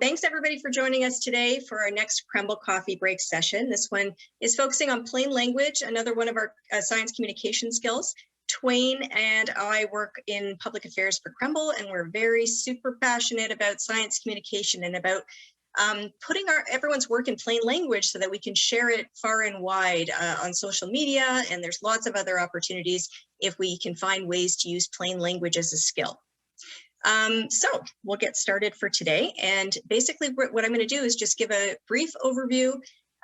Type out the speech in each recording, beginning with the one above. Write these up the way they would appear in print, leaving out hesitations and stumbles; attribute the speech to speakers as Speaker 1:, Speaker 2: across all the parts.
Speaker 1: Thanks everybody for joining us today for our next Krembil coffee break session. This one is focusing on plain language, another one of our science communication skills. Twain and I work in public affairs for Krembil, and we're very super passionate about science communication and about putting everyone's work in plain language so that we can share it far and wide on social media. And there's lots of other opportunities if we can find ways to use plain language as a skill. So we'll get started for today. And basically what I'm going to do is just give a brief overview,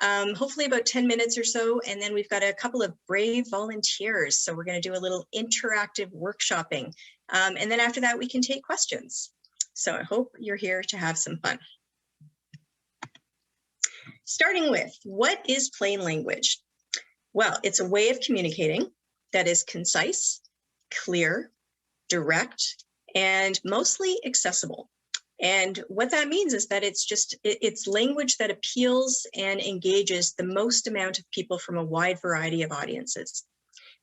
Speaker 1: hopefully about 10 minutes or so. And then we've got a couple of brave volunteers. So we're going to do a little interactive workshopping. And then after that, we can take questions. So I hope you're here to have some fun. Starting with, what is plain language? Well, it's a way of communicating that is concise, clear, direct, and mostly accessible. And what that means is that it's language that appeals and engages the most amount of people from a wide variety of audiences.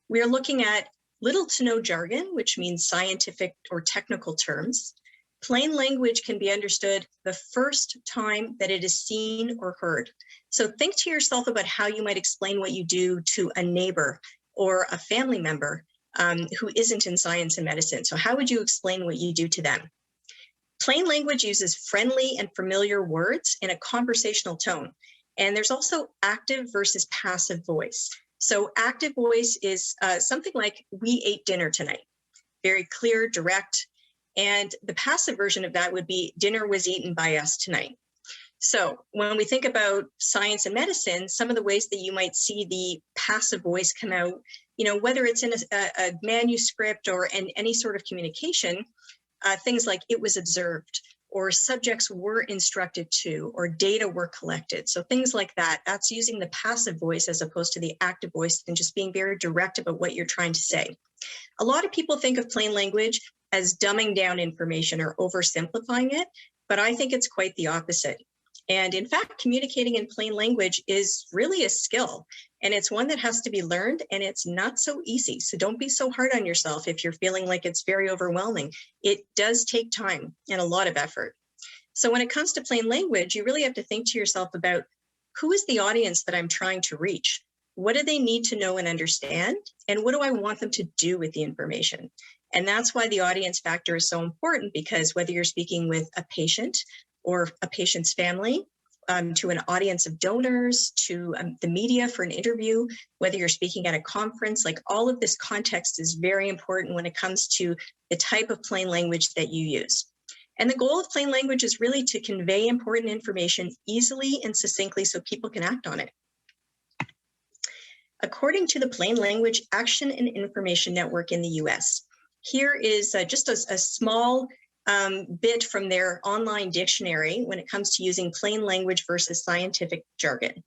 Speaker 1: We are looking at little to no jargon, which means scientific or technical terms. Plain language can be understood the first time that it is seen or heard. So think to yourself about how you might explain what you do to a neighbor or a family member who isn't in science and medicine. So how would you explain what you do to them? Plain language uses friendly and familiar words in a conversational tone. And there's also active versus passive voice. So active voice is something like, we ate dinner tonight. Very clear, direct. And the passive version of that would be, dinner was eaten by us tonight. So when we think about science and medicine, some of the ways that you might see the passive voice come out, whether it's in a manuscript or in any sort of communication, things like it was observed, or subjects were instructed to, or data were collected. So things like that, that's using the passive voice as opposed to the active voice and just being very direct about what you're trying to say. A lot of people think of plain language as dumbing down information or oversimplifying it, but I think it's quite the opposite. And in fact, communicating in plain language is really a skill, and it's one that has to be learned, and it's not so easy. So don't be so hard on yourself if you're feeling like it's very overwhelming. It does take time and a lot of effort. So when it comes to plain language, you really have to think to yourself about, who is the audience that I'm trying to reach? What do they need to know and understand? And what do I want them to do with the information? And that's why the audience factor is so important, because whether you're speaking with a patient or a patient's family, to an audience of donors, to the media for an interview, whether you're speaking at a conference, like all of this context is very important when it comes to the type of plain language that you use. And the goal of plain language is really to convey important information easily and succinctly so people can act on it. According to the Plain Language Action and Information Network in the US, here is just a small bit from their online dictionary when it comes to using plain language versus scientific jargon.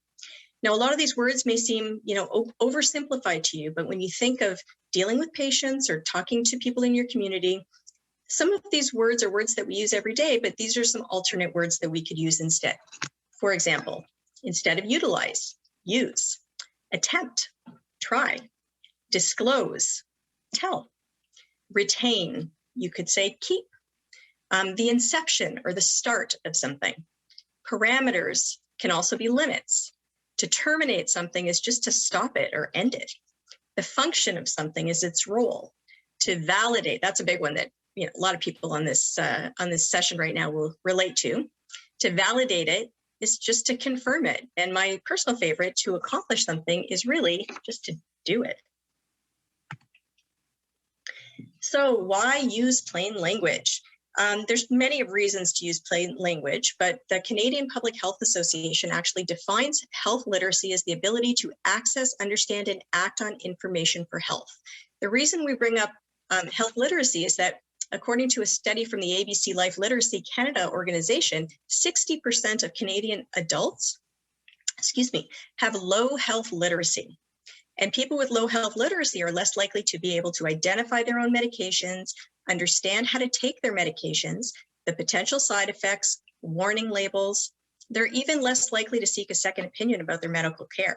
Speaker 1: Now, a lot of these words may seem, oversimplified to you, but when you think of dealing with patients or talking to people in your community, some of these words are words that we use every day, but these are some alternate words that we could use instead. For example, instead of utilize, use, attempt, try, disclose, tell, retain, you could say keep. The inception or the start of something. Parameters can also be limits. To terminate something is just to stop it or end it. The function of something is its role. To validate, that's a big one that a lot of people on this session right now will relate to. To validate it is just to confirm it. And my personal favorite, to accomplish something, is really just to do it. So why use plain language? There's many reasons to use plain language, but the Canadian Public Health Association actually defines health literacy as the ability to access, understand, and act on information for health. The reason we bring up health literacy is that, according to a study from the ABC Life Literacy Canada organization, 60% of Canadian adults, have low health literacy. And people with low health literacy are less likely to be able to identify their own medications, understand how to take their medications, the potential side effects, warning labels. They're even less likely to seek a second opinion about their medical care.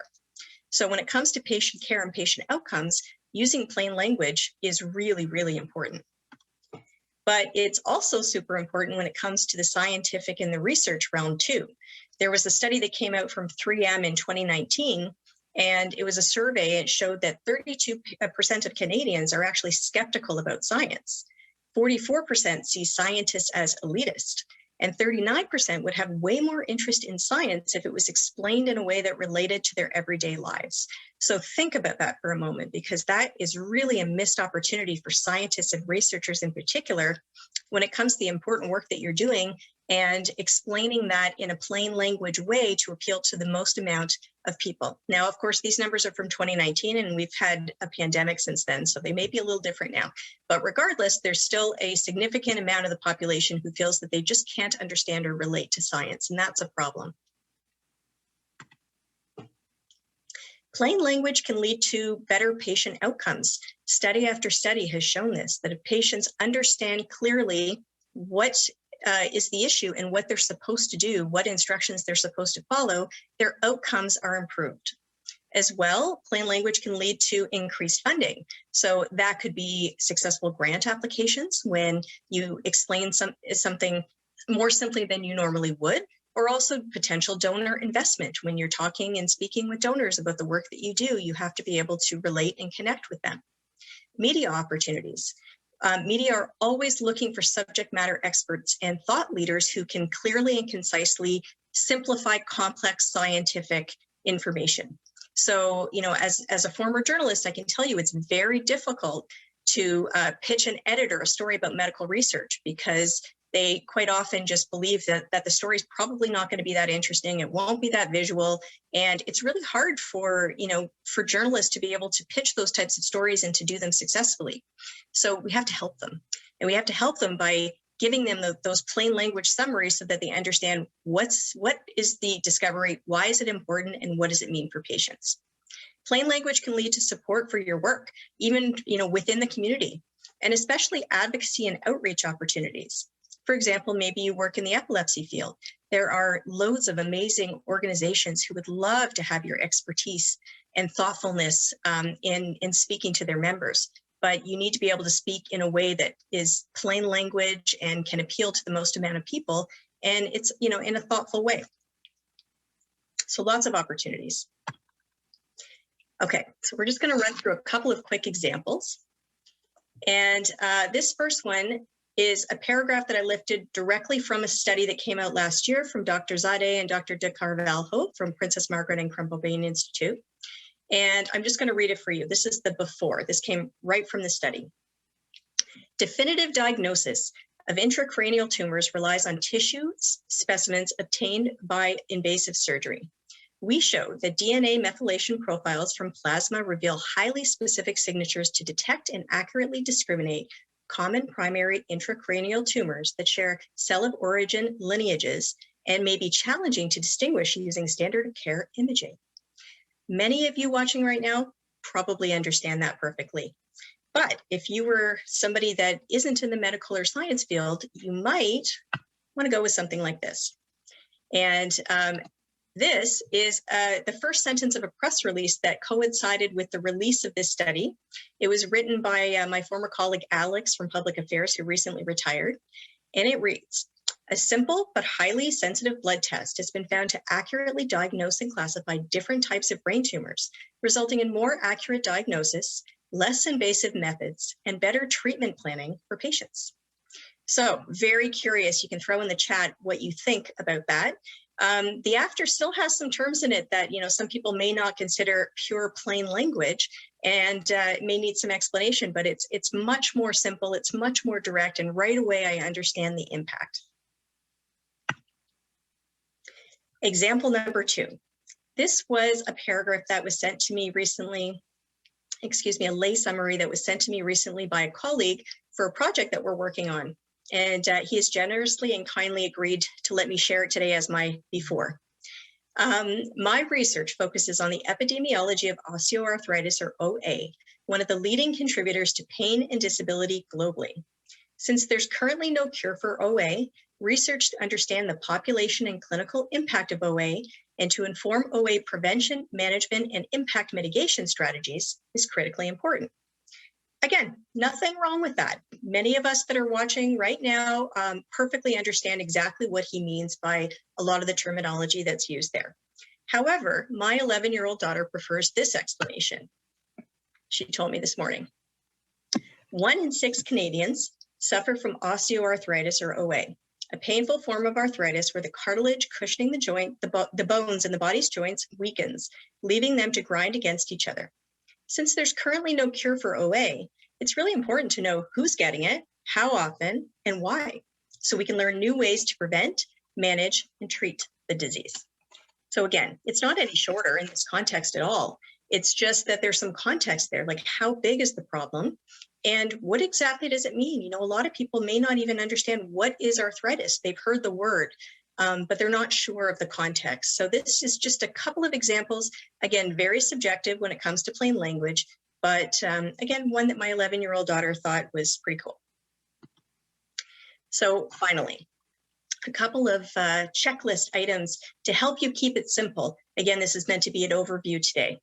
Speaker 1: So when it comes to patient care and patient outcomes, using plain language is really, really important. But it's also super important when it comes to the scientific and the research realm too. There was a study that came out from 3M in 2019, and it was a survey. It showed that 32% of Canadians are actually skeptical about science. 44% see scientists as elitist, and 39% would have way more interest in science if it was explained in a way that related to their everyday lives. So think about that for a moment, because that is really a missed opportunity for scientists and researchers in particular when it comes to the important work that you're doing and explaining that in a plain language way to appeal to the most amount of people. Now, of course, these numbers are from 2019 and we've had a pandemic since then, so they may be a little different now. But regardless, there's still a significant amount of the population who feels that they just can't understand or relate to science, and that's a problem. Plain language can lead to better patient outcomes. Study after study has shown this, that if patients understand clearly what is the issue and what they're supposed to do, what instructions they're supposed to follow, their outcomes are improved. As well, plain language can lead to increased funding. So that could be successful grant applications when you explain something more simply than you normally would, or also potential donor investment. When you're talking and speaking with donors about the work that you do, you have to be able to relate and connect with them. Media opportunities. Media are always looking for subject matter experts and thought leaders who can clearly and concisely simplify complex scientific information. So, you know, as a former journalist, I can tell you it's very difficult to pitch an editor a story about medical research, because they quite often just believe that the story is probably not going to be that interesting. It won't be that visual. And it's really hard for journalists to be able to pitch those types of stories and to do them successfully. So we have to help them. And we have to help them by giving them those plain language summaries so that they understand what is the discovery, why is it important, and what does it mean for patients. Plain language can lead to support for your work, even within the community, and especially advocacy and outreach opportunities. For example, maybe you work in the epilepsy field. There are loads of amazing organizations who would love to have your expertise and thoughtfulness in speaking to their members. But you need to be able to speak in a way that is plain language and can appeal to the most amount of people. And it's, in a thoughtful way. So lots of opportunities. Okay, so we're just going to run through a couple of quick examples. And this first one is a paragraph that I lifted directly from a study that came out last year from Dr. Zadeh and Dr. de Carvalho from Princess Margaret and Krembil Institute. And I'm just going to read it for you. This is the before. This came right from the study. Definitive diagnosis of intracranial tumors relies on tissue specimens obtained by invasive surgery. We show that DNA methylation profiles from plasma reveal highly specific signatures to detect and accurately discriminate common primary intracranial tumors that share cell of origin lineages and may be challenging to distinguish using standard of care imaging. Many of you watching right now probably understand that perfectly. But if you were somebody that isn't in the medical or science field, you might want to go with something like this. And this is the first sentence of a press release that coincided with the release of this study. It was written by my former colleague, Alex, from Public Affairs, who recently retired. And it reads, a simple but highly sensitive blood test has been found to accurately diagnose and classify different types of brain tumors, resulting in more accurate diagnosis, less invasive methods, and better treatment planning for patients. So very curious. You can throw in the chat what you think about that. The after still has some terms in it that, some people may not consider pure plain language and may need some explanation, but it's much more simple. It's much more direct. And right away, I understand the impact. Example number 2. This was a paragraph that was sent to me recently, a lay summary that was sent to me recently by a colleague for a project that we're working on. And he has generously and kindly agreed to let me share it today as my before. My research focuses on the epidemiology of osteoarthritis, or OA, one of the leading contributors to pain and disability globally. Since there's currently no cure for OA, research to understand the population and clinical impact of OA and to inform OA prevention, management, and impact mitigation strategies is critically important. Again, nothing wrong with that. Many of us that are watching right now perfectly understand exactly what he means by a lot of the terminology that's used there. However, my 11-year-old daughter prefers this explanation. She told me this morning. 1 in 6 Canadians suffer from osteoarthritis, or OA, a painful form of arthritis where the cartilage cushioning the joint, the bones in the body's joints weakens, leaving them to grind against each other. Since there's currently no cure for OA, it's really important to know who's getting it, how often, and why, so we can learn new ways to prevent, manage, and treat the disease. So again, it's not any shorter in this context at all. It's just that there's some context there, like how big is the problem and what exactly does it mean? You know, a lot of people may not even understand what is arthritis. They've heard the word, but they're not sure of the context. So this is just a couple of examples, again, very subjective when it comes to plain language, but again, one that my 11-year-old daughter thought was pretty cool. So finally, a couple of checklist items to help you keep it simple. Again, this is meant to be an overview today.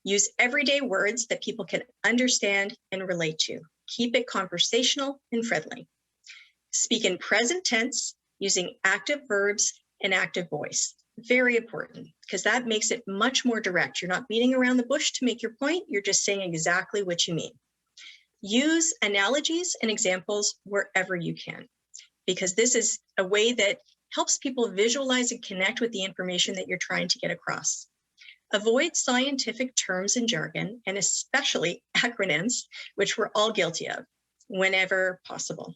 Speaker 1: Use everyday words that people can understand and relate to. Keep it conversational and friendly. Speak in present tense using active verbs and active voice. Very important, because that makes it much more direct. You're not beating around the bush to make your point. You're just saying exactly what you mean. Use analogies and examples wherever you can, because this is a way that helps people visualize and connect with the information that you're trying to get across. Avoid scientific terms and jargon, and especially acronyms, which we're all guilty of, whenever possible.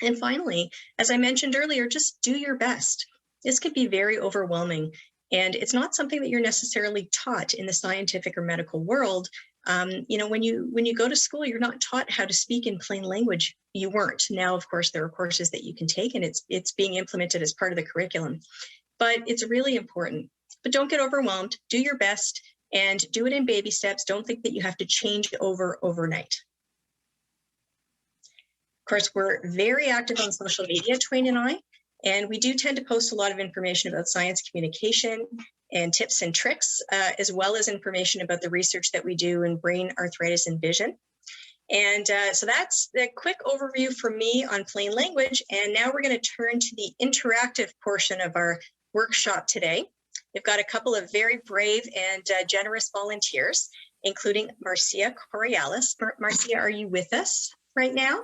Speaker 1: And finally, as I mentioned earlier, just do your best. This could be very overwhelming, and it's not something that you're necessarily taught in the scientific or medical world. You know, when you go to school, you're not taught how to speak in plain language. You weren't. Now, of course, there are courses that you can take, and it's being implemented as part of the curriculum. But it's really important. But don't get overwhelmed. Do your best and do it in baby steps. Don't think that you have to change over overnight. Of course, we're very active on social media, Twain and I, and we do tend to post a lot of information about science communication and tips and tricks, as well as information about the research that we do in brain arthritis and vision. And so that's the quick overview for me on plain language. And now we're going to turn to the interactive portion of our workshop today. We've got a couple of very brave and generous volunteers, including Marcia Correalis. Marcia, are you with us right now?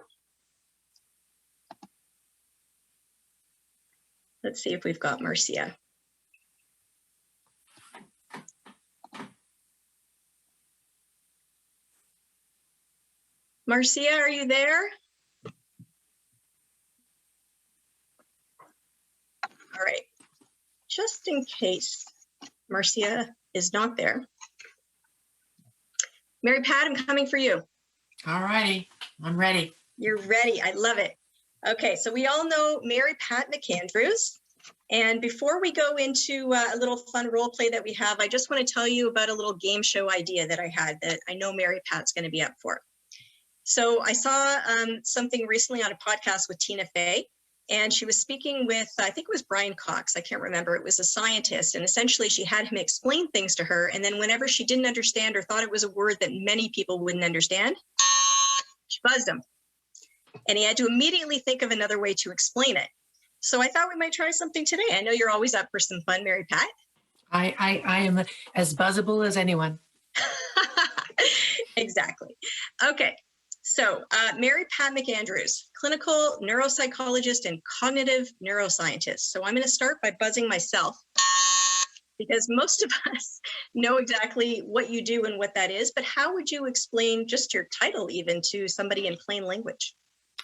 Speaker 1: Let's see if we've got Marcia. Marcia, are you there? All right. Just in case Marcia is not there. Mary Pat, I'm coming for you.
Speaker 2: All righty, I'm ready.
Speaker 1: You're ready, I love it. Okay, so we all know Mary Pat McAndrews. And before we go into a little fun role play that we have, I just want to tell you about a little game show idea that I had that I know Mary Pat's going to be up for. So I saw something recently on a podcast with Tina Fey. And she was speaking with, I think it was Brian Cox, I can't remember, it was a scientist. And essentially she had him explain things to her. And then whenever she didn't understand or thought it was a word that many people wouldn't understand, she buzzed him. And he had to immediately think of another way to explain it. So I thought we might try something today. I know you're always up for some fun, Mary Pat.
Speaker 2: I am as buzzable as anyone.
Speaker 1: Exactly. Okay. So Mary Pat McAndrews, clinical neuropsychologist and cognitive neuroscientist. So I'm going to start by buzzing myself because most of us know exactly what you do and what that is, but how would you explain just your title even to somebody in plain language?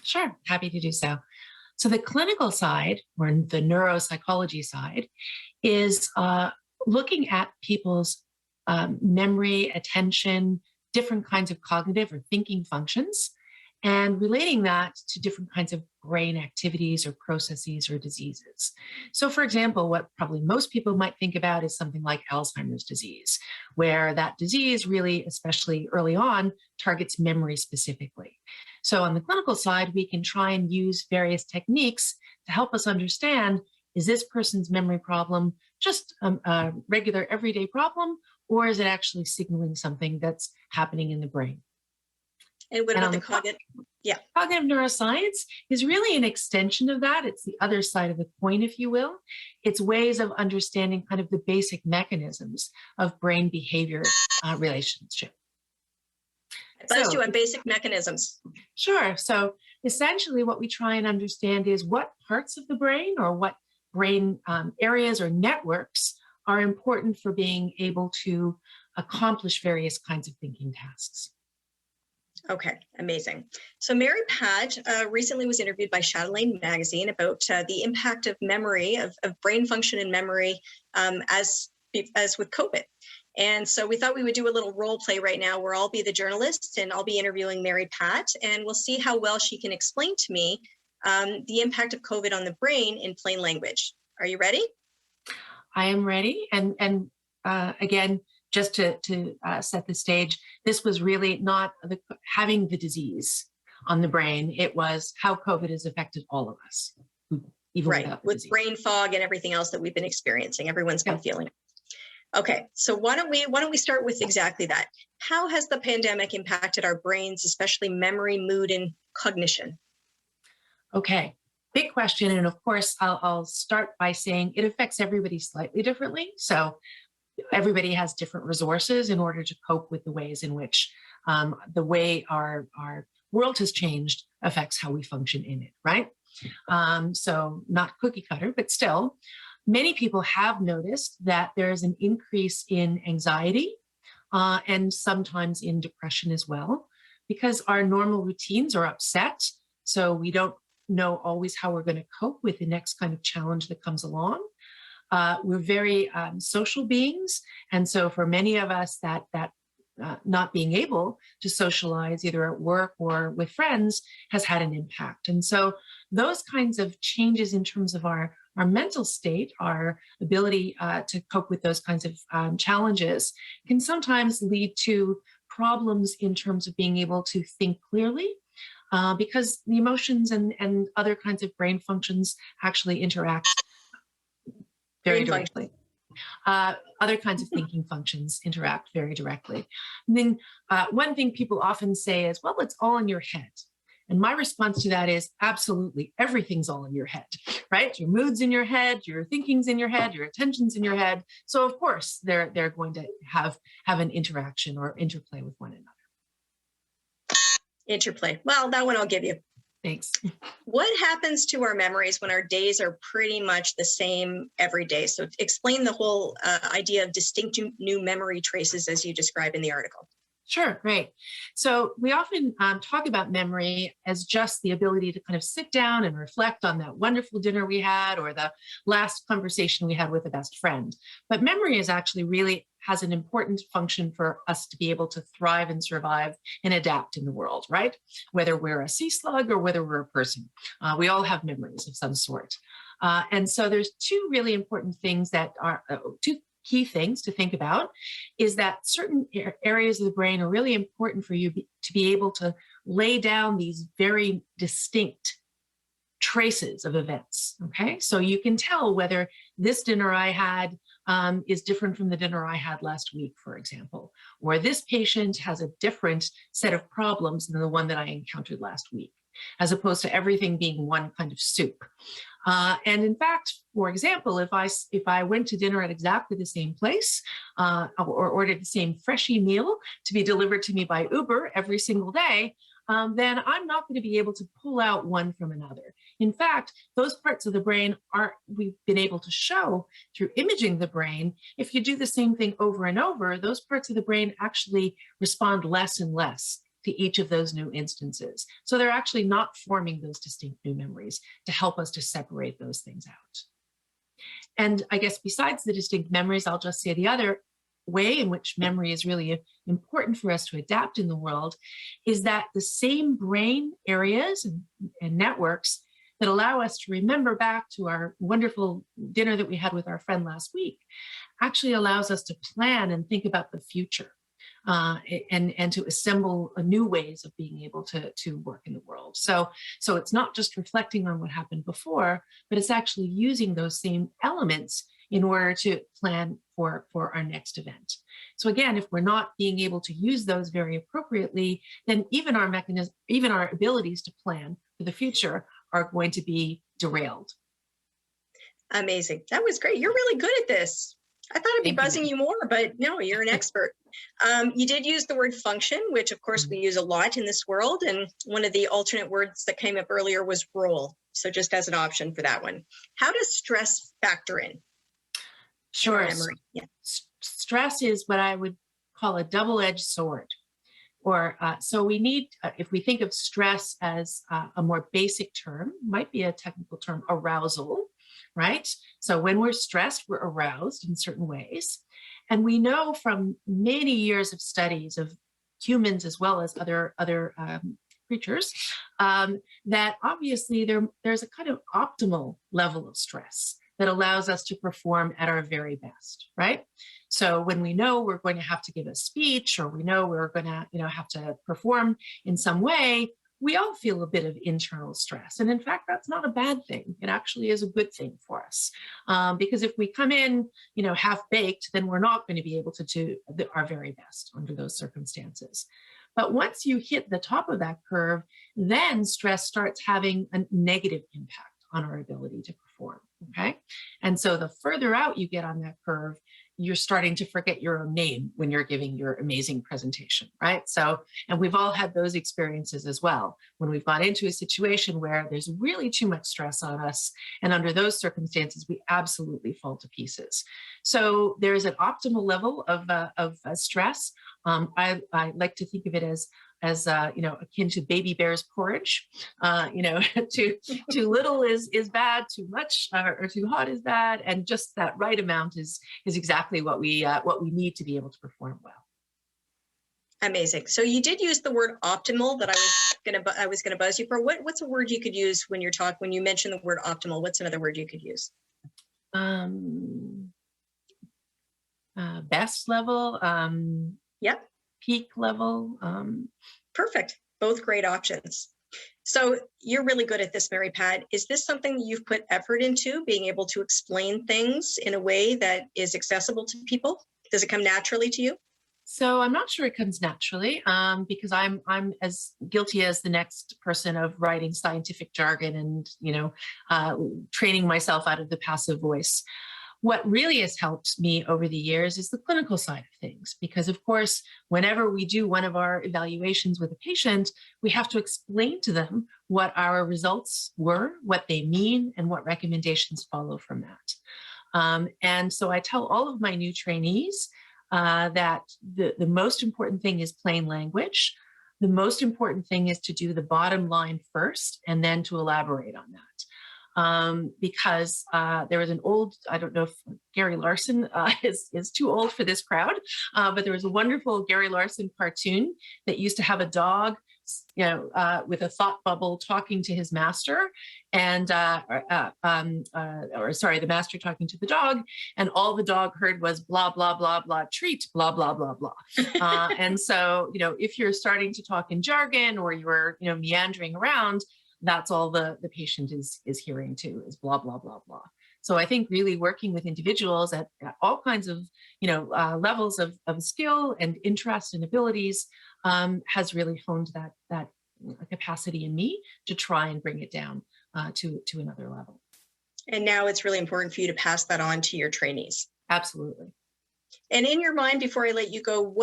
Speaker 2: Sure, happy to do so. So the clinical side, or the neuropsychology side, is looking at people's memory, attention, different kinds of cognitive or thinking functions, and relating that to different kinds of brain activities or processes or diseases. So for example, what probably most people might think about is something like Alzheimer's disease, where that disease really, especially early on, targets memory specifically. So on the clinical side, we can try and use various techniques to help us understand, is this person's memory problem just a regular everyday problem, or is it actually signaling something that's happening in the brain?
Speaker 1: And what
Speaker 2: And
Speaker 1: about
Speaker 2: on
Speaker 1: the
Speaker 2: the
Speaker 1: cognitive? Yeah.
Speaker 2: cognitive neuroscience is really an extension of that. It's the other side of the coin, if you will. It's ways of understanding kind of the basic mechanisms of brain behavior relationship.
Speaker 1: Advise you
Speaker 2: So,
Speaker 1: on basic mechanisms.
Speaker 2: sure. So, essentially, what we try and understand is what parts of the brain or what brain areas or networks are important for being able to accomplish various kinds of thinking tasks.
Speaker 1: Okay, amazing. So Mary Pat recently was interviewed by Chatelaine magazine about the impact of memory, of brain function and memory as with COVID. And so we thought we would do a little role play right now where I'll be the journalist and I'll be interviewing Mary Pat, and we'll see how well she can explain to me the impact of COVID on the brain in plain language. Are you ready?
Speaker 2: I am ready. And again, just to set the stage, this was really not having the disease on the brain. It was how COVID has affected all of us, even
Speaker 1: Right,
Speaker 2: without the
Speaker 1: with
Speaker 2: disease.
Speaker 1: brain fog and everything else that we've been experiencing. Everyone's been
Speaker 2: Yeah.
Speaker 1: feeling it. Okay, so why don't we start with exactly that? How has the pandemic impacted our brains, especially memory, mood, and cognition?
Speaker 2: Okay, big question. And of course, I'll start by saying it affects everybody slightly differently. So everybody has different resources in order to cope with the ways in which the way our world has changed affects how we function in it, right? So not cookie cutter, but still, many people have noticed that there is an increase in anxiety and sometimes in depression as well, because our normal routines are upset. So we don't know always how we're going to cope with the next kind of challenge that comes along. We're very social beings. And so for many of us, that not being able to socialize either at work or with friends has had an impact. And so those kinds of changes in terms of our mental state, our ability to cope with those kinds of challenges can sometimes lead to problems in terms of being able to think clearly. Because the emotions and other kinds of brain functions actually interact very directly. Other kinds of thinking functions interact very directly. And then one thing people often say is, well, it's all in your head. And my response to that is absolutely everything's all in your head, right? Your mood's in your head, your thinking's in your head, your attention's in your head. So of course they're going to have an interaction or interplay with one another.
Speaker 1: Interplay. Well, that one I'll give you.
Speaker 2: Thanks.
Speaker 1: What happens to our memories when our days are pretty much the same every day? So explain the whole idea of distinct new memory traces as you describe in the article.
Speaker 2: Sure, great. So we often talk about memory as just the ability to kind of sit down and reflect on that wonderful dinner we had or the last conversation we had with a best friend. But memory is actually really has an important function for us to be able to thrive and survive and adapt in the world, right? Whether we're a sea slug or whether we're a person, we all have memories of some sort. And so there's two really important things that are two key things to think about is that certain areas of the brain are really important for you to be able to lay down these very distinct traces of events. Okay, so you can tell whether this dinner I had is different from the dinner I had last week, for example, or this patient has a different set of problems than the one that I encountered last week, as opposed to everything being one kind of soup. And in fact, for example, if I went to dinner at exactly the same place or ordered the same freshie meal to be delivered to me by Uber every single day, then I'm not going to be able to pull out one from another. In fact, those parts of the brain we've been able to show through imaging the brain, if you do the same thing over and over, those parts of the brain actually respond less and less to each of those new instances. So they're actually not forming those distinct new memories to help us to separate those things out. And I guess besides the distinct memories, I'll just say the other way in which memory is really important for us to adapt in the world is that the same brain areas and networks that allow us to remember back to our wonderful dinner that we had with our friend last week actually allows us to plan and think about the future. And to assemble new ways of being able to work in the world. So it's not just reflecting on what happened before, but it's actually using those same elements in order to plan for our next event. So again, if we're not being able to use those very appropriately, then even our mechanism, even our abilities to plan for the future are going to be derailed.
Speaker 1: Amazing. That was great. You're really good at this. I thought I'd be
Speaker 2: Thank you.
Speaker 1: buzzing you more, but no, you're an expert. You did use the word function, which of course we use a lot in this world. And one of the alternate words that came up earlier was role. So just as an option for that one. How does stress factor in?
Speaker 2: Sure.
Speaker 1: Memory. Yeah.
Speaker 2: Stress is what I would call a double-edged sword. Or so we need, if we think of stress as a more basic term, might be a technical term, arousal, right? So when we're stressed, we're aroused in certain ways. And we know from many years of studies of humans as well as other creatures that obviously there's a kind of optimal level of stress that allows us to perform at our very best, right? So when we know we're going to have to give a speech, or we know we're going to, have to perform in some way, we all feel a bit of internal stress. And in fact, that's not a bad thing. It actually is a good thing for us. Because if we come in, half-baked, then we're not going to be able to do our very best under those circumstances. But once you hit the top of that curve, then stress starts having a negative impact on our ability to perform, okay? And so the further out you get on that curve, you're starting to forget your own name when you're giving your amazing presentation, right? So, and we've all had those experiences as well, when we've got into a situation where there's really too much stress on us. And under those circumstances, we absolutely fall to pieces. So there's an optimal level of stress. I like to think of it as akin to baby bear's porridge. Too little is bad, too much or too hot is bad, and just that right amount is exactly what we need to be able to perform well.
Speaker 1: Amazing. So you did use the word optimal that I was gonna buzz you for. What's a word you could use when you mention the word optimal? What's another word you could use?
Speaker 2: Best level.
Speaker 1: Yep.
Speaker 2: Peak level.
Speaker 1: Perfect. Both great options. So you're really good at this, Mary Pat. Is this something you've put effort into, being able to explain things in a way that is accessible to people? Does it come naturally to you?
Speaker 2: So I'm not sure it comes naturally, because I'm as guilty as the next person of writing scientific jargon and training myself out of the passive voice. What really has helped me over the years is the clinical side of things, because of course, whenever we do one of our evaluations with a patient, we have to explain to them what our results were, what they mean, and what recommendations follow from that. And so I tell all of my new trainees that the most important thing is plain language. The most important thing is to do the bottom line first and then to elaborate on that. Because there was an old, I don't know if Gary Larson is too old for this crowd, but there was a wonderful Gary Larson cartoon that used to have a dog, with a thought bubble talking to his master, and the master talking to the dog, and all the dog heard was blah, blah, blah, blah, treat, blah, blah, blah, blah. And so, if you're starting to talk in jargon, or you're, meandering around, that's all the patient is hearing too, is blah, blah, blah, blah. So I think really working with individuals at all kinds of, levels of skill and interest and abilities has really honed that capacity in me to try and bring it down to another level.
Speaker 1: And now it's really important for you to pass that on to your trainees.
Speaker 2: Absolutely.
Speaker 1: And in your mind, before I let you go,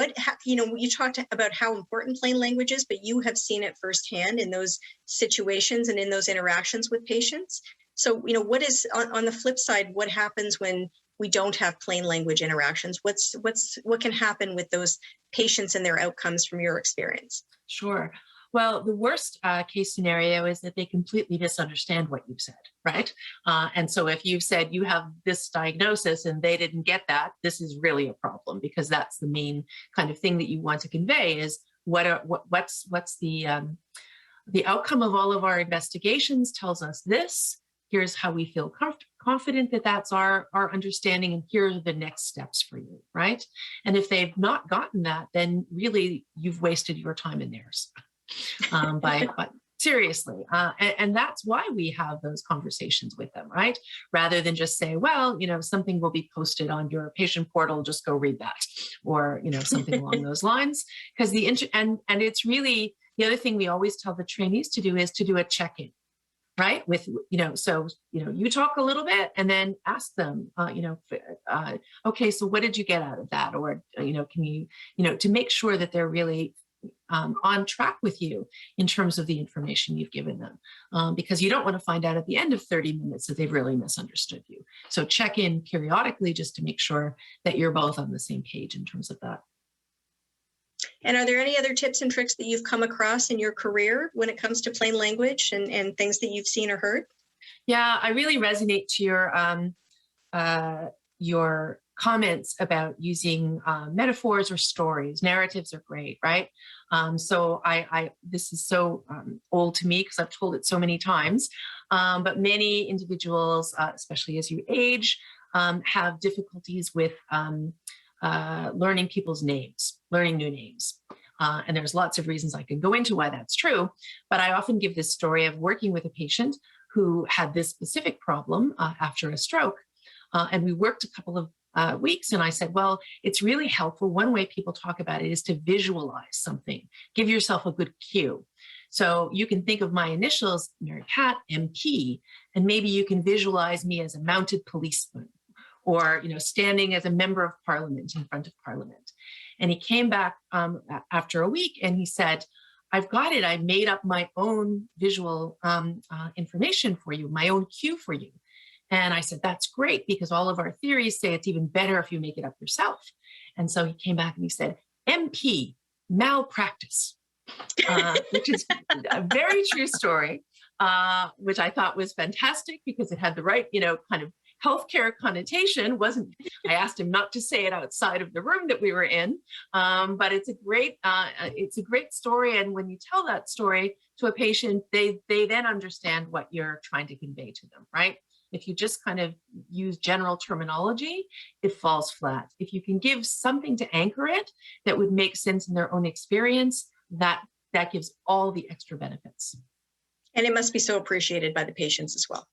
Speaker 1: you talked about how important plain language is, but you have seen it firsthand in those situations and in those interactions with patients. So, what is on the flip side, what happens when we don't have plain language interactions? What can happen with those patients and their outcomes from your experience?
Speaker 2: Sure. Well, the worst case scenario is that they completely misunderstand what you've said, right? And so if you've said you have this diagnosis and they didn't get that, this is really a problem, because that's the main kind of thing that you want to convey is what's the outcome of all of our investigations tells us this. Here's how we feel confident that that's our understanding, and here are the next steps for you, right? And if they've not gotten that, then really you've wasted your time and theirs. Seriously. And that's why we have those conversations with them, right? Rather than just say, well, something will be posted on your patient portal, just go read that, or, something along those lines. Because and it's really, the other thing we always tell the trainees to do is to do a check-in, right? With, you talk a little bit and then ask them, okay, so what did you get out of that? Or, can you, to make sure that they're really on track with you in terms of the information you've given them, because you don't want to find out at the end of 30 minutes that they've really misunderstood you. So check in periodically just to make sure that you're both on the same page in terms of that.
Speaker 1: And are there any other tips and tricks that you've come across in your career when it comes to plain language and things that you've seen or heard?
Speaker 2: Yeah, I really resonate to your comments about using metaphors or stories. Narratives are great, right? So this is so old to me because I've told it so many times. But many individuals, especially as you age, have difficulties with learning people's names, learning new names. And there's lots of reasons I can go into why that's true. But I often give this story of working with a patient who had this specific problem after a stroke. And we worked a couple of weeks, and I said, well, it's really helpful. One way people talk about it is to visualize something. Give yourself a good cue. So you can think of my initials, Mary Pat, MP, and maybe you can visualize me as a mounted policeman or, standing as a member of parliament in front of parliament. And he came back after a week and he said, I've got it. I made up my own visual information for you, my own cue for you. And I said, that's great, because all of our theories say it's even better if you make it up yourself. And so he came back and he said, MP, malpractice, which is a very true story, which I thought was fantastic because it had the right, kind of healthcare connotation. I asked him not to say it outside of the room that we were in, but it's a great story. And when you tell that story to a patient, they then understand what you're trying to convey to them, right? If you just kind of use general terminology, it falls flat. If you can give something to anchor it that would make sense in their own experience, that gives all the extra benefits.
Speaker 1: And it must be so appreciated by the patients as well.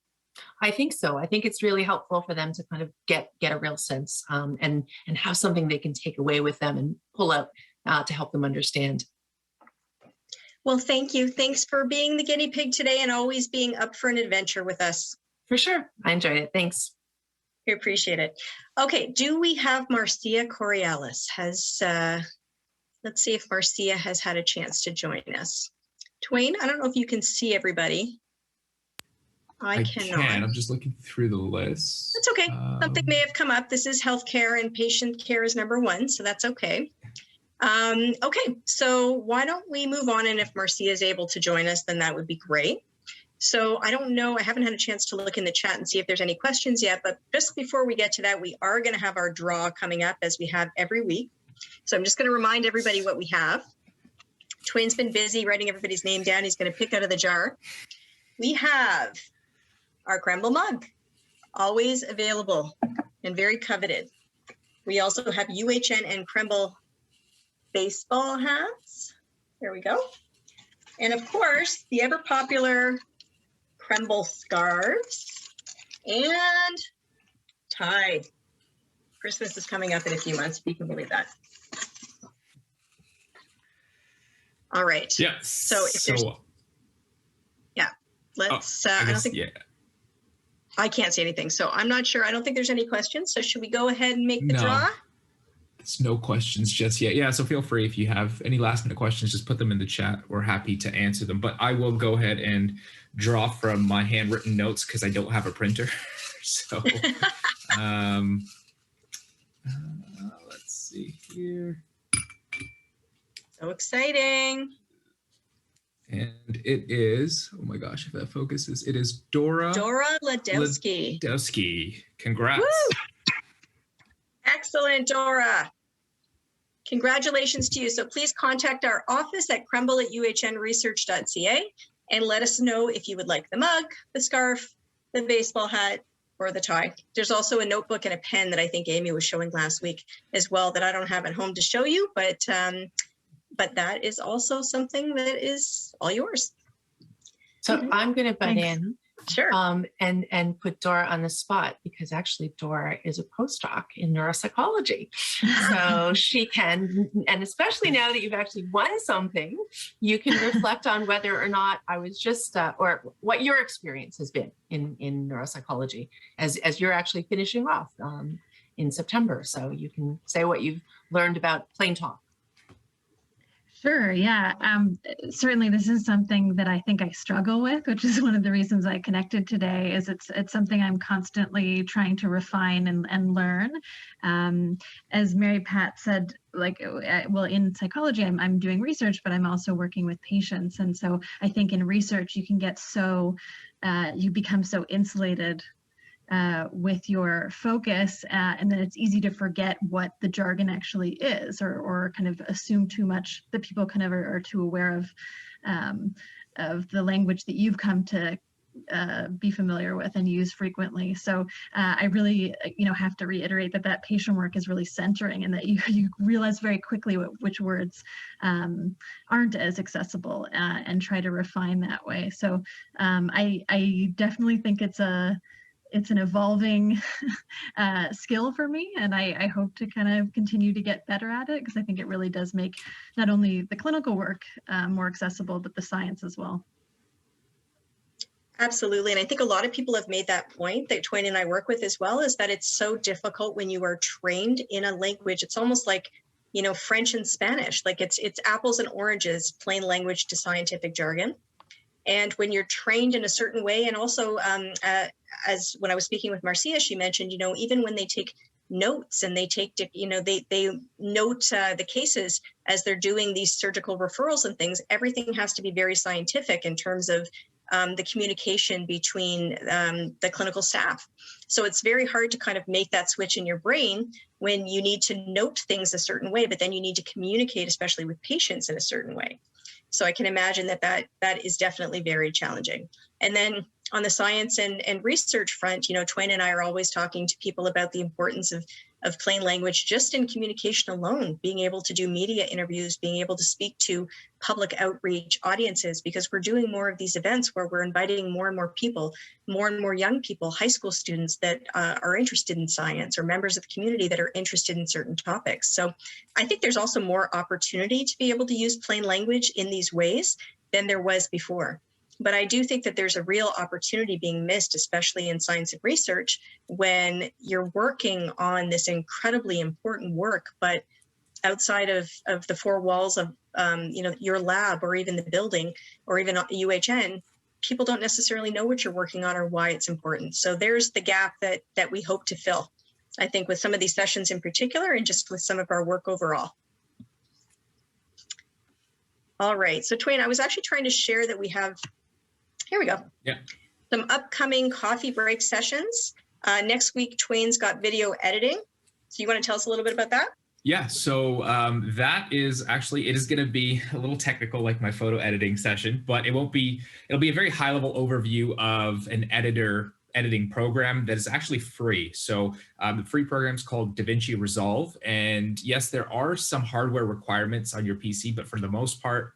Speaker 2: I think so. I think it's really helpful for them to kind of get a real sense and have something they can take away with them and pull out to help them understand.
Speaker 1: Well, thank you. Thanks for being the guinea pig today and always being up for an adventure with us.
Speaker 2: For sure. I enjoyed it. Thanks.
Speaker 1: We appreciate it. Okay. Do we have Marcia Coriolis? Let's see if Marcia has had a chance to join us. Twain, I don't know if you can see everybody. I cannot.
Speaker 3: I'm just looking through the list.
Speaker 1: That's okay. Something may have come up. This is healthcare and patient care is number one, so that's okay. Okay, so why don't we move on? And if Marcia is able to join us, then that would be great. So I don't know, I haven't had a chance to look in the chat and see if there's any questions yet, but just before we get to that, we are going to have our draw coming up as we have every week. So I'm just going to remind everybody what we have. Twain's been busy writing everybody's name down. He's going to pick out of the jar. We have our Krembil mug, always available and very coveted. We also have UHN and Krembil baseball hats. There we go. And of course, the ever popular Krembil scarves and tie. Christmas is coming up in a few months, if you can believe that. All right.
Speaker 3: Yeah.
Speaker 1: So if there's, yeah, let's, I don't think, I can't see anything. So I'm not sure. I don't think there's any questions. So should we go ahead and make the draw?
Speaker 3: There's no questions just yet. Yeah. So feel free, if you have any last minute questions, just put them in the chat. We're happy to answer them, but I will go ahead and draw from my handwritten notes because I don't have a printer. So let's see here.
Speaker 1: So exciting.
Speaker 3: And it is, oh my gosh, if that focuses, it is Dora
Speaker 1: Ladowski.
Speaker 3: Ladowski. Congrats.
Speaker 1: Woo! Excellent, Dora. Congratulations to you. So please contact our office at krembil@uhnresearch.ca and let us know if you would like the mug, the scarf, the baseball hat, or the tie. There's also a notebook and a pen that I think Amy was showing last week as well that I don't have at home to show you, but that is also something that is all yours.
Speaker 2: So I'm going to butt
Speaker 4: Thanks.
Speaker 2: in
Speaker 1: Sure.
Speaker 2: and put Dora on the spot, because actually Dora is a postdoc in neuropsychology. So she can, and especially now that you've actually won something, you can reflect on whether or not I was just, or what your experience has been in neuropsychology as you're actually finishing off in September. So you can say what you've learned about plain talk.
Speaker 4: Sure. Yeah. Certainly, this is something that I think I struggle with, which is one of the reasons I connected today. Is it's something I'm constantly trying to refine and learn. As Mary Pat said, like, well, in psychology, I'm doing research, but I'm also working with patients, and so I think in research you can get you become so insulated with your focus, and then it's easy to forget what the jargon actually is, or kind of assume too much that people kind of are too aware of the language that you've come to be familiar with and use frequently. So I really, have to reiterate that patient work is really centering, and that you realize very quickly which words aren't as accessible, and try to refine that way. So I definitely think it's an evolving skill for me, and I hope to kind of continue to get better at it, because I think it really does make not only the clinical work more accessible, but the science as well.
Speaker 1: Absolutely. And I think a lot of people have made that point that Twain and I work with as well, is that it's so difficult when you are trained in a language. It's almost like, French and Spanish, like it's apples and oranges, plain language to scientific jargon. And when you're trained in a certain way, and also as when I was speaking with Marcia, she mentioned, even when they take notes and they take, they note the cases as they're doing these surgical referrals and things, everything has to be very scientific in terms of the communication between the clinical staff. So it's very hard to kind of make that switch in your brain when you need to note things a certain way, but then you need to communicate, especially with patients, in a certain way. So I can imagine that is definitely very challenging. And then on the science and research front, Twain and I are always talking to people about the importance of plain language just in communication alone, being able to do media interviews, being able to speak to public outreach audiences, because we're doing more of these events where we're inviting more and more people, more and more young people, high school students that are interested in science, or members of the community that are interested in certain topics. So I think there's also more opportunity to be able to use plain language in these ways than there was before. But I do think that there's a real opportunity being missed, especially in science and research, when you're working on this incredibly important work, but outside of the four walls of your lab, or even the building, or even UHN, people don't necessarily know what you're working on or why it's important. So there's the gap that we hope to fill, I think, with some of these sessions in particular, and just with some of our work overall. All right, so Twain, I was actually trying to share that we have, here we go.
Speaker 3: Yeah.
Speaker 1: Some upcoming coffee break sessions. Next week, Twain's got video editing. So you want to tell us a little bit about that?
Speaker 3: Yeah, so that is actually, it is going to be a little technical, like my photo editing session, but it'll be a very high level overview of an editing program that is actually free. So the free program is called DaVinci Resolve. And yes, there are some hardware requirements on your PC, but for the most part,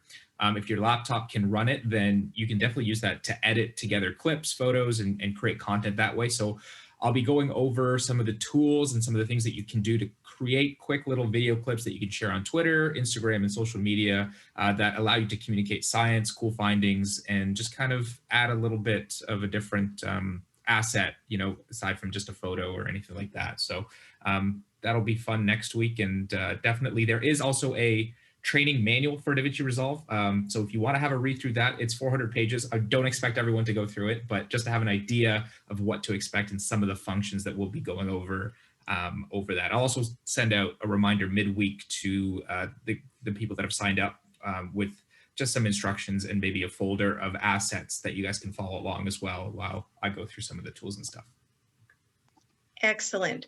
Speaker 3: if your laptop can run it, then you can definitely use that to edit together clips, photos, and create content that way. So I'll be going over some of the tools and some of the things that you can do to create quick little video clips that you can share on Twitter, Instagram, and social media that allow you to communicate science, cool findings, and just kind of add a little bit of a different asset, aside from just a photo or anything like that. So that'll be fun next week. And definitely there is also a training manual for DaVinci Resolve. So if you want to have a read through that, it's 400 pages. I don't expect everyone to go through it, but just to have an idea of what to expect and some of the functions that we'll be going over that. I'll also send out a reminder midweek to the people that have signed up with just some instructions and maybe a folder of assets that you guys can follow along as well while I go through some of the tools and stuff.
Speaker 1: Excellent.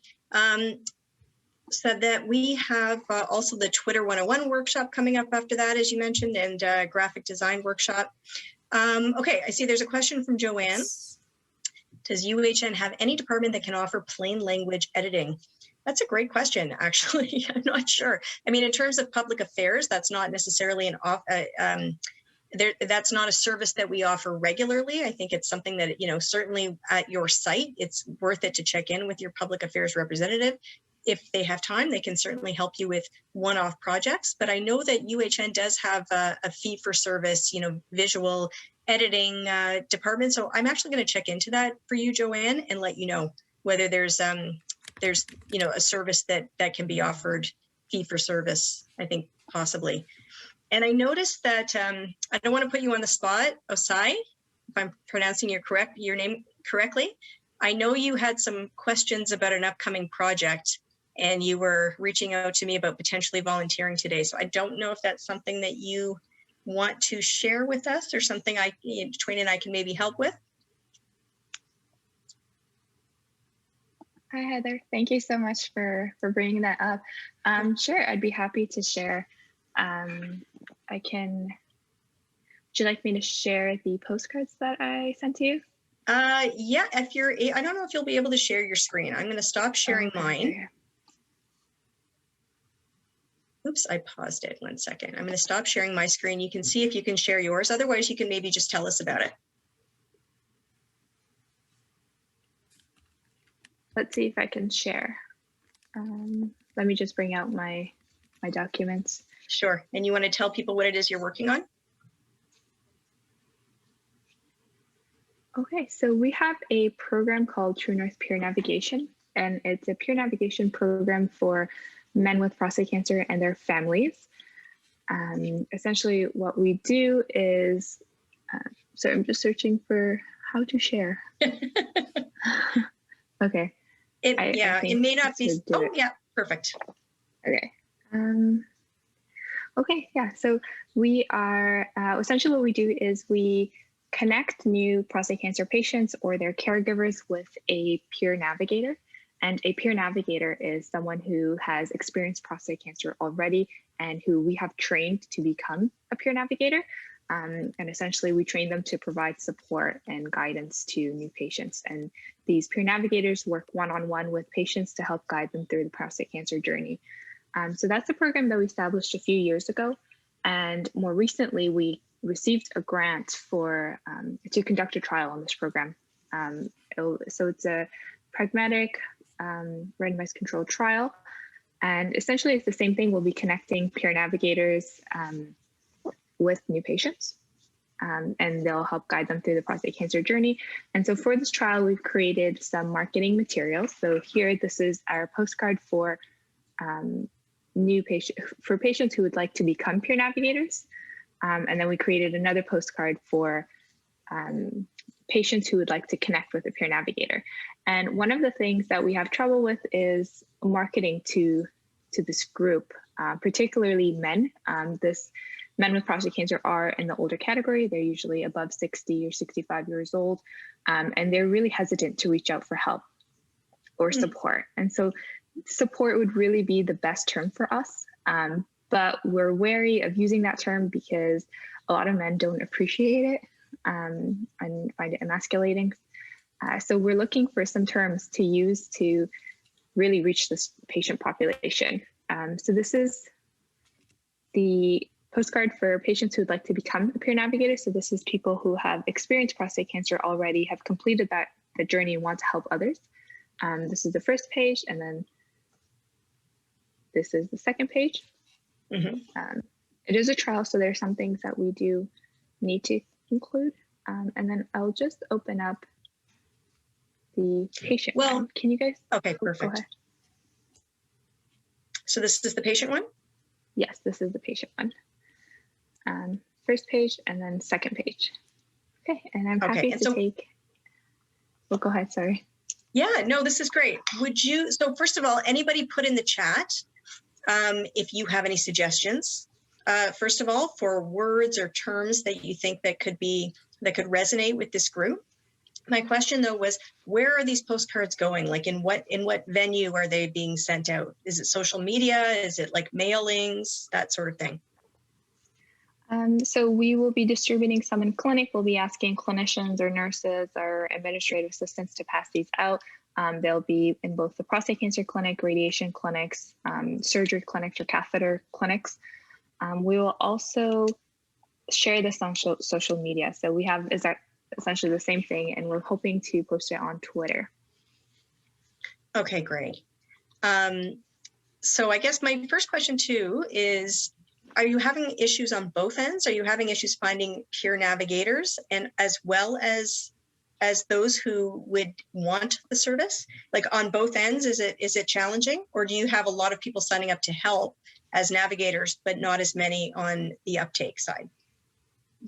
Speaker 1: So that we have also the Twitter 101 workshop coming up after that, as you mentioned, and graphic design workshop. Okay, I see there's a question from Joanne. Does UHN have any department that can offer plain language editing? That's a great question, actually. I'm not sure. I mean, in terms of public affairs, that's not necessarily that's not a service that we offer regularly. I think it's something that, certainly at your site, it's worth it to check in with your public affairs representative. If they have time, they can certainly help you with one-off projects. But I know that UHN does have a fee-for-service, visual editing department. So I'm actually going to check into that for you, Joanne, and let you know whether there's a service that can be offered fee-for-service. I think possibly. And I noticed that I don't want to put you on the spot, Osai, if I'm pronouncing your name correctly. I know you had some questions about an upcoming project, and you were reaching out to me about potentially volunteering today. So I don't know if that's something that you want to share with us, or something Twain and I can maybe help with.
Speaker 5: Hi, Heather. Thank you so much for bringing that up. Sure, I'd be happy to share. Would you like me to share the postcards that I sent to you?
Speaker 1: Yeah, I don't know if you'll be able to share your screen. I'm going to stop sharing mine. Oops, I paused it 1 second. I'm going to stop sharing my screen. You can see if you can share yours. Otherwise, you can maybe just tell us about it.
Speaker 5: Let's see if I can share. Let me just bring out my documents.
Speaker 1: Sure. And you want to tell people what it is you're working on?
Speaker 5: Okay, so we have a program called True North Peer Navigation, and it's a peer navigation program for men with prostate cancer and their families. Essentially, what we do is, so I'm just searching for how to share. Okay.
Speaker 1: It may not be. Oh, yeah, perfect.
Speaker 5: Okay. Okay, yeah. So we are essentially what we do is we connect new prostate cancer patients or their caregivers with a peer navigator. And a peer navigator is someone who has experienced prostate cancer already and who we have trained to become a peer navigator. And essentially, we train them to provide support and guidance to new patients. And these peer navigators work one-on-one with patients to help guide them through the prostate cancer journey. So that's a program that we established a few years ago. And more recently, we received a grant to conduct a trial on this program. So it's a pragmatic randomized controlled trial. And essentially, it's the same thing. We'll be connecting peer navigators with new patients, and they'll help guide them through the prostate cancer journey. And so for this trial, we've created some marketing materials. So here, this is our postcard for patients who would like to become peer navigators. And then we created another postcard for patients who would like to connect with a peer navigator. And one of the things that we have trouble with is marketing to this group, particularly men. Men with prostate cancer are in the older category. They're usually above 60 or 65 years old, and they're really hesitant to reach out for help or support. And so support would really be the best term for us. But we're wary of using that term because a lot of men don't appreciate it and find it emasculating. So we're looking for some terms to use to really reach this patient population. So this is the postcard for patients who would like to become a peer navigator. So this is people who have experienced prostate cancer already, have completed the journey and want to help others. This is the first page, and then this is the second page. Mm-hmm. It is a trial, so there are some things that we do need to include. And then I'll just open up the patient one. Can you guys?
Speaker 1: Okay, perfect.
Speaker 5: Go ahead.
Speaker 1: So this is the patient one?
Speaker 5: Yes, this is the patient one. First page and then second page. Okay, and I'm happy to take. Well, go ahead, sorry.
Speaker 1: Yeah, no, this is great. So first of all, anybody put in the chat if you have any suggestions, first of all, for words or terms that you think that could resonate with this group. My question though was, where are these postcards going? Like in what venue are they being sent out? Is it social media? Is it like mailings, that sort of thing?
Speaker 5: So we will be distributing some in clinic. We'll be asking clinicians or nurses or administrative assistants to pass these out. They'll be in both the prostate cancer clinic, radiation clinics, surgery clinics, or catheter clinics. We will also share this on social media. So we have is that essentially the same thing, and we're hoping to post it on Twitter.
Speaker 1: Okay, great. So I guess my first question too is, are you having issues on both ends? Are you having issues finding peer navigators, and as well as those who would want the service? Like on both ends, is it challenging, or do you have a lot of people signing up to help as navigators, but not as many on the uptake side?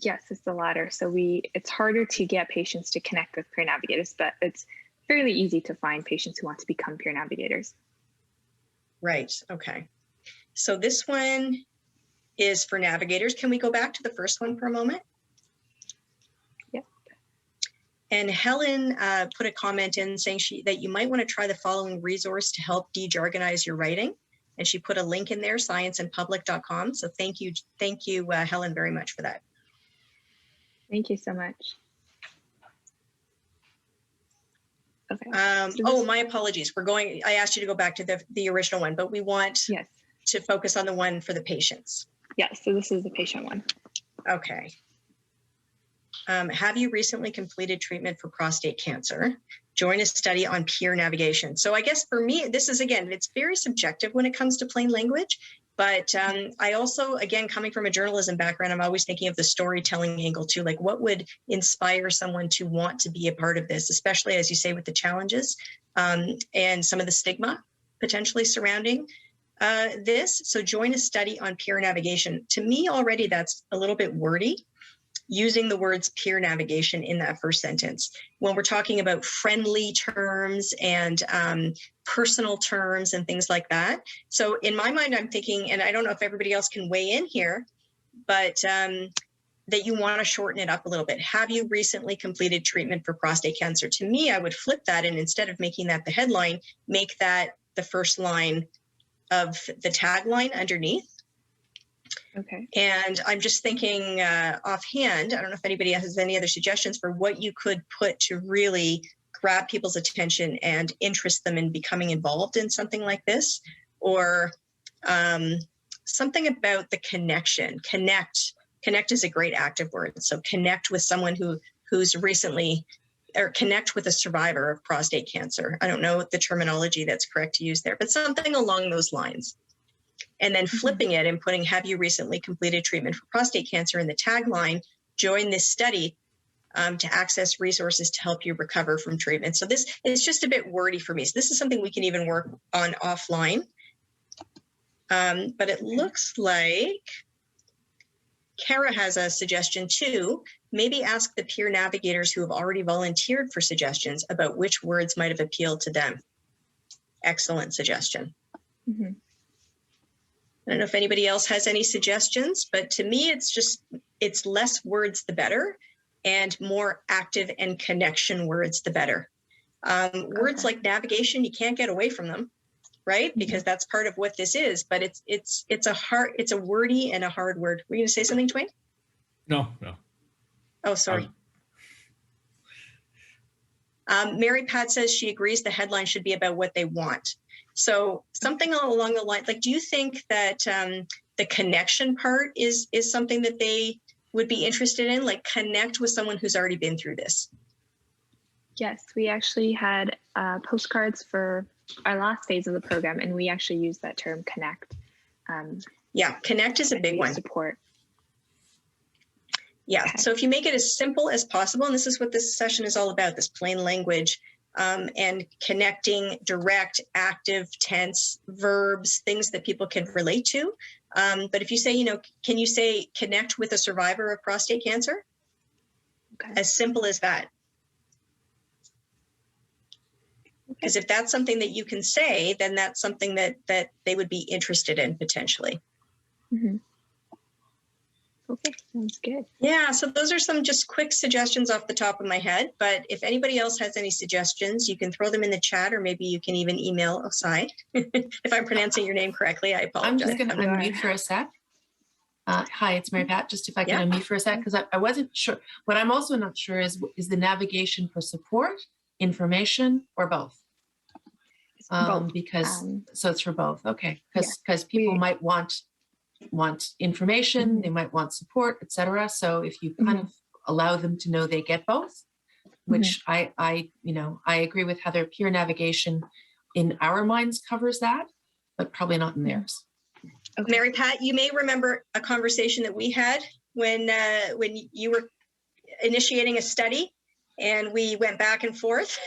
Speaker 5: Yes, it's the latter. So it's harder to get patients to connect with peer navigators, but it's fairly easy to find patients who want to become peer navigators.
Speaker 1: Right. Okay. So this one is for navigators. Can we go back to the first one for a moment?
Speaker 5: Yep.
Speaker 1: And Helen put a comment in saying that you might want to try the following resource to help de-jargonize your writing. And she put a link in there, scienceandpublic.com. So thank you, Helen, very much for that.
Speaker 5: Thank you so much. Okay.
Speaker 1: Oh, my apologies. I asked you to go back to the original one, but we want to focus on the one for the patients.
Speaker 5: Yes, so this is the patient one.
Speaker 1: Okay. Have you recently completed treatment for prostate cancer? Join a study on peer navigation. So I guess for me, this is, again, it's very subjective when it comes to plain language. But I also, again, coming from a journalism background, I'm always thinking of the storytelling angle too. Like, what would inspire someone to want to be a part of this, especially, as you say, with the challenges and some of the stigma potentially surrounding this. So join a study on peer navigation. To me, already, that's a little bit wordy, using the words peer navigation in that first sentence. When we're talking about friendly terms and personal terms and things like that. So in my mind, I'm thinking, and I don't know if everybody else can weigh in here, but that you want to shorten it up a little bit. Have you recently completed treatment for prostate cancer? To me, I would flip that, and instead of making that the headline, make that the first line of the tagline underneath.
Speaker 5: Okay.
Speaker 1: And I'm just thinking offhand, I don't know if anybody has any other suggestions for what you could put to really grab people's attention and interest them in becoming involved in something like this, or something about the connection. Connect is a great active word. So connect with someone who's recently, or connect with a survivor of prostate cancer. I don't know the terminology that's correct to use there, but something along those lines. And then flipping it and putting, have you recently completed treatment for prostate cancer in the tagline, join this study to access resources to help you recover from treatment. So this is just a bit wordy for me. So this is something we can even work on offline. But it looks like Kara has a suggestion too. Maybe ask the peer navigators who have already volunteered for suggestions about which words might have appealed to them. Excellent suggestion.
Speaker 5: Mm-hmm.
Speaker 1: I don't know if anybody else has any suggestions, but to me, it's less words, the better, and more active and connection words, the better. Words like navigation, you can't get away from them, right? Because that's part of what this is, but it's a wordy and a hard word. Were you gonna say something, Twain?
Speaker 3: No.
Speaker 1: Oh, sorry. Mary Pat says she agrees the headline should be about what they want. So something along the line, like, do you think that the connection part is something that they would be interested in, like connect with someone who's already been through this?
Speaker 5: Yes, we actually had postcards for our last phase of the program, and we actually used that term connect.
Speaker 1: Yeah, connect is a big one.
Speaker 5: Support.
Speaker 1: Yeah,
Speaker 5: Okay.
Speaker 1: So if you make it as simple as possible, and this is what this session is all about, this plain language, and connecting direct, active, tense, verbs, things that people can relate to. But if you say, can you say connect with a survivor of prostate cancer?
Speaker 5: Okay.
Speaker 1: As simple as that. Because if that's something that you can say, then that's something that they would be interested in potentially.
Speaker 5: Mm-hmm. Okay, sounds good.
Speaker 1: Yeah, so those are some just quick suggestions off the top of my head. But if anybody else has any suggestions, you can throw them in the chat, or maybe you can even email Osai. If I'm pronouncing your name correctly, I apologize.
Speaker 2: I'm just going to unmute for a sec. Hi, it's Mary Pat. Just if I can unmute for a sec, because I wasn't sure. What I'm also not sure is the navigation for support, information, or both?
Speaker 5: Both.
Speaker 2: Because so it's for both. Okay, because people might want want information, they might want support, etc. So if you kind of allow them to know they get both, which I agree with Heather, peer navigation in our minds covers that, but probably not in theirs.
Speaker 5: Okay.
Speaker 1: Mary Pat, you may remember a conversation that we had when you were initiating a study, and we went back and forth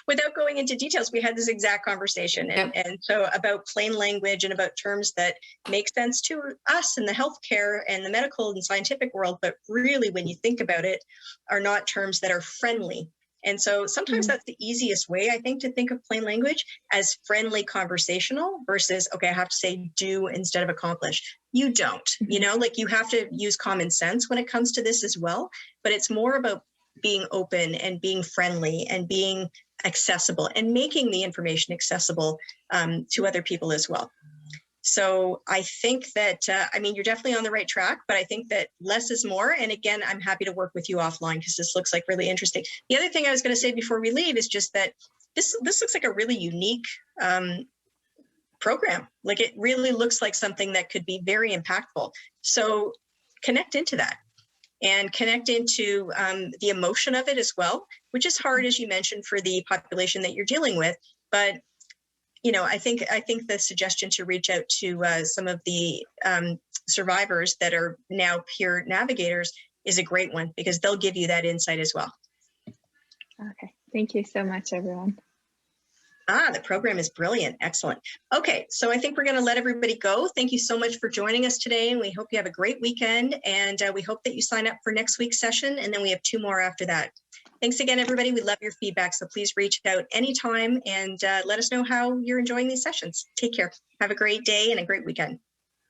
Speaker 1: without going into details. We had this exact conversation, and so about plain language and about terms that make sense to us in the healthcare and the medical and scientific world, but really, when you think about it, are not terms that are friendly. And so sometimes that's the easiest way, I think, to think of plain language as friendly conversational versus, okay, I have to say do instead of accomplish. You don't, like you have to use common sense when it comes to this as well. But it's more about being open and being friendly and being accessible and making the information accessible to other people as well. So I think that, you're definitely on the right track, but I think that less is more. And again, I'm happy to work with you offline because this looks like really interesting. The other thing I was going to say before we leave is just that this looks like a really unique program. Like it really looks like something that could be very impactful. So connect into that and connect into the emotion of it as well, which is hard, as you mentioned, for the population that you're dealing with. But I think the suggestion to reach out to some of the survivors that are now peer navigators is a great one because they'll give you that insight as well.
Speaker 5: Okay, thank you so much, everyone.
Speaker 1: The program is brilliant. Excellent. Okay, so I think we're going to let everybody go. Thank you so much for joining us today, and we hope you have a great weekend, and we hope that you sign up for next week's session, and then we have 2 more after that. Thanks again, everybody. We love your feedback, so please reach out anytime and let us know how you're enjoying these sessions. Take care. Have a great day and a great weekend.